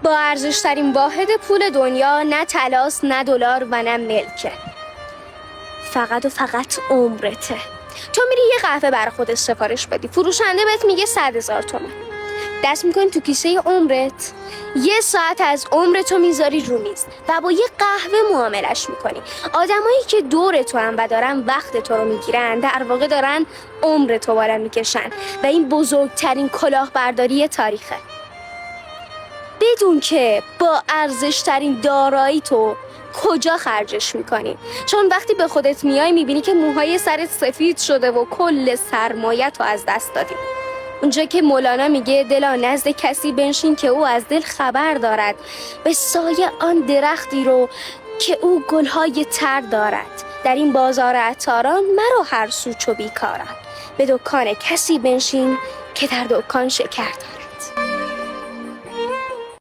با ارزشترین واحد پول دنیا نه طلاست، نه دلار و نه ملکه. فقط و فقط عمرته. تو میری یه قهوه برای خودت سفارش بدی، فروشنده بهت میگه 100,000 تومان. دست میکنی تو کیسه عمرت، 1 ساعت از عمرتو میذاری رو میز و با یه قهوه معاملش میکنی. آدمایی که دور تو هم و دارن وقت تو رو میگیرن در واقع دارن عمر تو بالا میکشن و این بزرگترین کلاهبرداری تاریخه. بدون که با ارزشترین دارایی تو کجا خرجش میکنی، چون وقتی به خودت میای میبینی که موهای سرت سفید شده و کل سرمایت رو از دست دادی. اونجا که مولانا میگه دلا نزد کسی بنشین که او از دل خبر دارد، به سایه آن درختی رو که او گلهای تر دارد. در این بازار عطاران مرو هر سو چو بیکاران، به دکان کسی بنشین که در دکان شکر دارد.